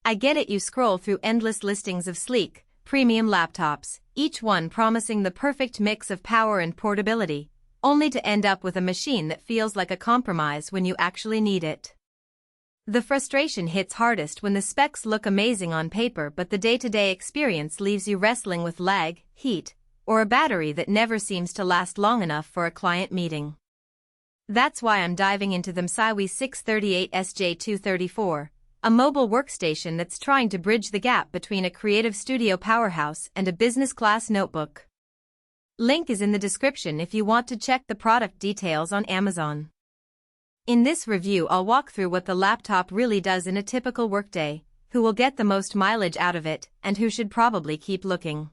I get it, you scroll through endless listings of sleek, premium laptops, each one promising the perfect mix of power and portability, only to end up with a machine that feels like a compromise when you actually need it. The frustration hits hardest when the specs look amazing on paper but the day-to-day experience leaves you wrestling with lag, heat, or a battery that never seems to last long enough for a client meeting. That's why I'm diving into the MSI WE63 8SJ 234, a mobile workstation that's trying to bridge the gap between a creative studio powerhouse and a business-class notebook. Link is in the description if you want to check the product details on Amazon. In this review, I'll walk through what the laptop really does in a typical workday, who will get the most mileage out of it, and who should probably keep looking.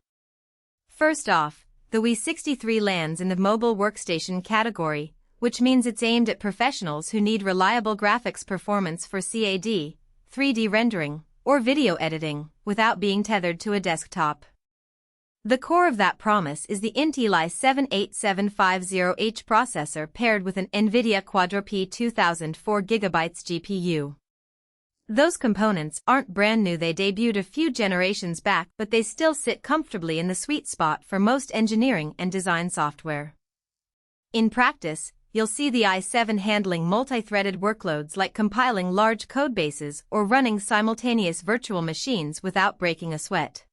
First off, the WE63 lands in the mobile workstation category, which means it's aimed at professionals who need reliable graphics performance for CAD, 3D rendering, or video editing, without being tethered to a desktop. The core of that promise is the Intel i7-8750H processor paired with an NVIDIA Quadro P2000 4GB GPU. Those components aren't brand new, they debuted a few generations back, but they still sit comfortably in the sweet spot for most engineering and design software. In practice, you'll see the i7 handling multi-threaded workloads like compiling large codebases or running simultaneous virtual machines without breaking a sweat.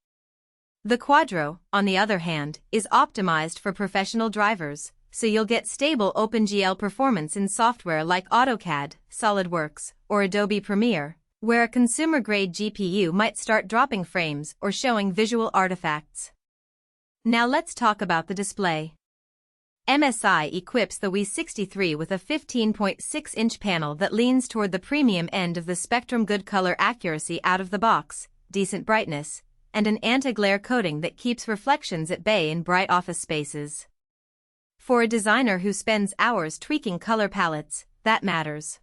The Quadro, on the other hand, is optimized for professional drivers, so you'll get stable OpenGL performance in software like AutoCAD, SolidWorks, or Adobe Premiere, where a consumer-grade GPU might start dropping frames or showing visual artifacts. Now let's talk about the display. MSI equips the WE63 with a 15.6-inch panel that leans toward the premium end of the spectrum, good color accuracy out of the box, decent brightness, and an anti-glare coating that keeps reflections at bay in bright office spaces. For a designer who spends hours tweaking color palettes, that matters.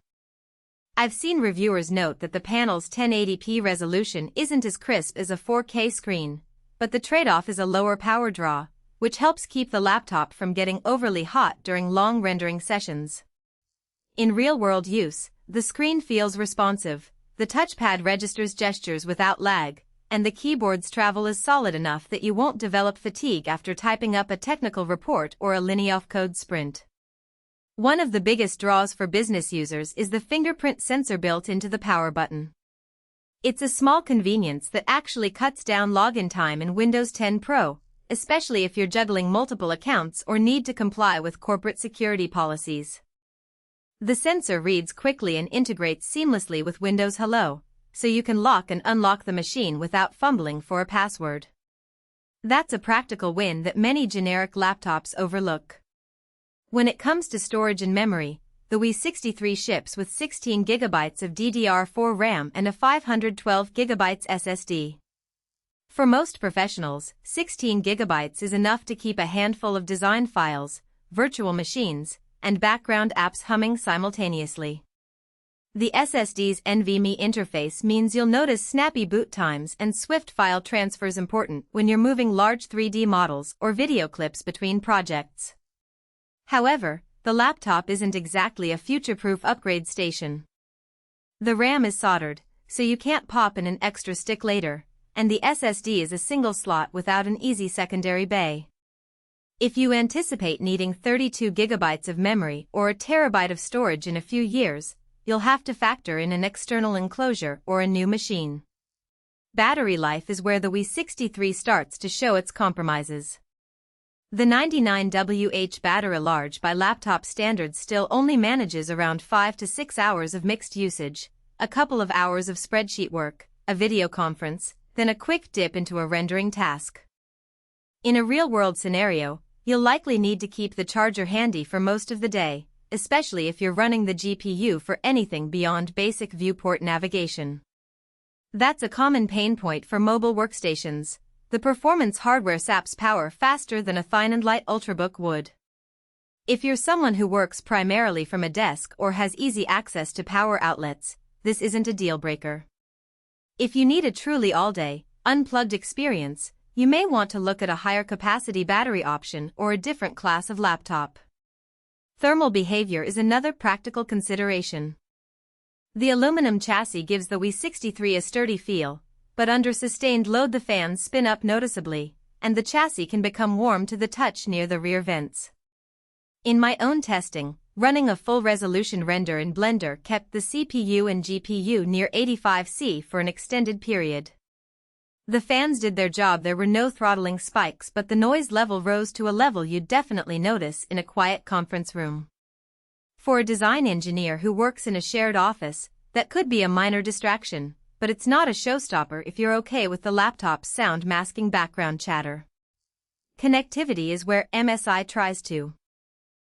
I've seen reviewers note that the panel's 1080p resolution isn't as crisp as a 4K screen, but the trade-off is a lower power draw, which helps keep the laptop from getting overly hot during long rendering sessions. In real-world use, the screen feels responsive, the touchpad registers gestures without lag, and the keyboard's travel is solid enough that you won't develop fatigue after typing up a technical report or a linear code sprint. One of the biggest draws for business users is the fingerprint sensor built into the power button. It's a small convenience that actually cuts down login time in Windows 10 Pro, especially if you're juggling multiple accounts or need to comply with corporate security policies. The sensor reads quickly and integrates seamlessly with Windows Hello, so you can lock and unlock the machine without fumbling for a password. That's a practical win that many generic laptops overlook. When it comes to storage and memory, the WE63 ships with 16 GB of DDR4 RAM and a 512 GB SSD. For most professionals, 16 GB is enough to keep a handful of design files, virtual machines, and background apps humming simultaneously. The SSD's NVMe interface means you'll notice snappy boot times and swift file transfers, important when you're moving large 3D models or video clips between projects. However, the laptop isn't exactly a future-proof upgrade station. The RAM is soldered, so you can't pop in an extra stick later, and the SSD is a single slot without an easy secondary bay. If you anticipate needing 32 GB of memory or a terabyte of storage in a few years, you'll have to factor in an external enclosure or a new machine. Battery life is where the WE63 starts to show its compromises. The 99Wh battery, large by laptop standards, still only manages around 5 to 6 hours of mixed usage, a couple of hours of spreadsheet work, a video conference, then a quick dip into a rendering task. In a real-world scenario, you'll likely need to keep the charger handy for most of the day, especially if you're running the GPU for anything beyond basic viewport navigation. That's a common pain point for mobile workstations. The performance hardware saps power faster than a thin and light Ultrabook would. If you're someone who works primarily from a desk or has easy access to power outlets, this isn't a deal-breaker. If you need a truly all-day, unplugged experience, you may want to look at a higher capacity battery option or a different class of laptop. Thermal behavior is another practical consideration. The aluminum chassis gives the WE63 a sturdy feel, but under sustained load the fans spin up noticeably, and the chassis can become warm to the touch near the rear vents. In my own testing, running a full-resolution render in Blender kept the CPU and GPU near 85°C for an extended period. The fans did their job. There were no throttling spikes, but the noise level rose to a level you'd definitely notice in a quiet conference room. For a design engineer who works in a shared office, that could be a minor distraction, but it's not a showstopper if you're okay with the laptop's sound masking background chatter. Connectivity is where MSI tries to